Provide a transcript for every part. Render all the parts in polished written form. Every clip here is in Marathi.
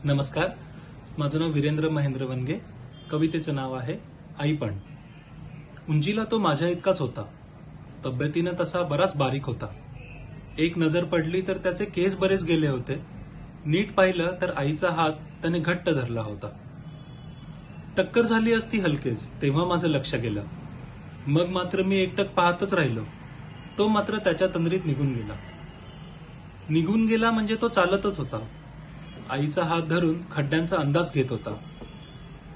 नमस्कार, माझं नाव वीरेंद्र महेंद्र वनगे. कवितेचं नाव आहे आईपण. उंचीला तो माझ्या इतकाच होता. तब्येतीनं तसा बराच बारीक होता. एक नजर पडली तर त्याचे केस बरेच गेले होते. नीट पाहिलं तर आईचा हात त्याने घट्ट धरला होता. टक्कर झाली असती हलकेच, तेव्हा माझं लक्ष गेलं. मग मात्र मी एकटक पाहतच राहिलो. तो मात्र त्याच्या तंद्रीत निघून गेला म्हणजे तो चालतच होता. आईचा हात धरून खड्ड्यांचा अंदाज घेत होता.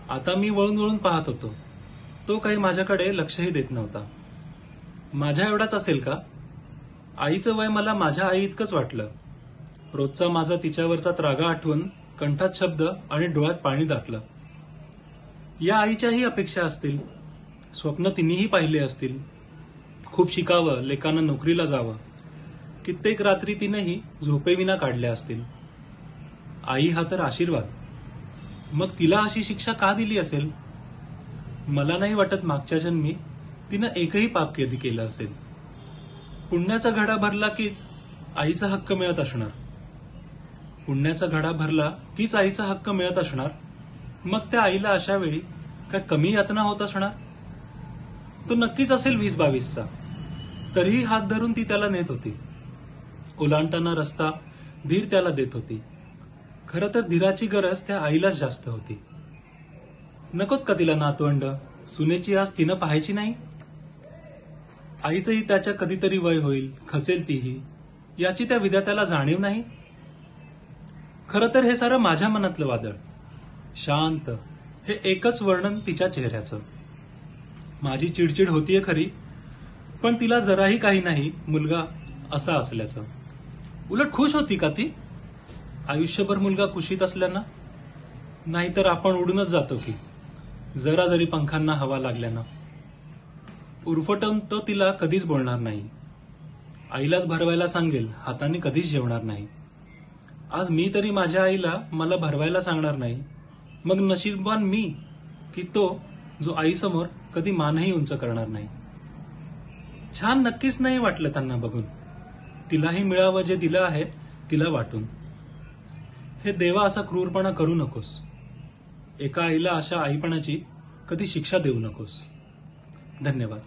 आता मी वळून वळून पाहत होतो. तो काही माझ्याकडे लक्षही देत नव्हता. माझ्या एवढाच असेल का? आईचं वय मला माझ्या आई इतकंच वाटलं. रोजचा माझा तिच्यावरचा त्रागा आठवून कंठात शब्द आणि डोळ्यात पाणी दाटलं. या आईच्याही अपेक्षा असतील, स्वप्न तिनेही पाहिले असतील. खूप शिकावं, लेकानं नोकरीला जावं. कित्येक रात्री तिनेही झोपेविना काढल्या असतील. आई हा तर आशीर्वाद. मग तिला अशी शिक्षा का दिली असेल? मला नाही वाटत मागच्या जन्मी तिनं एकही पाप कधी केलं असेल. पुण्याचा घडा भरला कीच आईचा हक्क मिळत असणार. पुण्याचा घडा भरला कीच आईचा हक्क मिळत असणार. मग त्या आईला अशा वेळी काय कमी यातना होत असणार? तो नक्कीच असेल 20-22चा. तरीही हात धरून ती त्याला नेत होती. ओलांडताना रस्ता धीर त्याला देत होती. खरं तर धीराची गरज त्या आईलाच जास्त होती. नकोत का तिला नातवंड? सुनेची आस तिनं पाहायची नाही? आईचंही त्याच्या कधीतरी वय होईल, खचेल तीही, याची त्या विधात्याला जाणीव नाही? खरं तर हे सारं माझ्या मनातलं वादळ. शांत, हे एकच वर्णन तिच्या चेहऱ्याचं. माझी चिडचिड होतीये खरी, पण तिला जराही काही नाही मुलगा असा असल्याचं. उलट खुश होती का ती? आयुष्यभर मुलगा कुशीत असल्यानं? नाहीतर आपण उडूनच जातो की, जरा जरी पंखांना हवा लागल्यानं. उरफटून तो तिला कधीच बोलणार नाही. आईलाच भरवायला सांगेल, हाताने कधीच जेवणार नाही. आज मी तरी माझ्या आईला मला भरवायला सांगणार नाही. मग नशीबवान मी की तो जो आईसमोर कधी मानही उंच करणार नाही. छान नक्कीच नाही वाटलं त्यांना बघून. तिलाही मिळावं जे दिलं आहे तिला वाटून. हे देवा असा क्रूरपणा करू नकोस. एका आईला अशा आईपणाची कधी शिक्षा देऊ नकोस. धन्यवाद.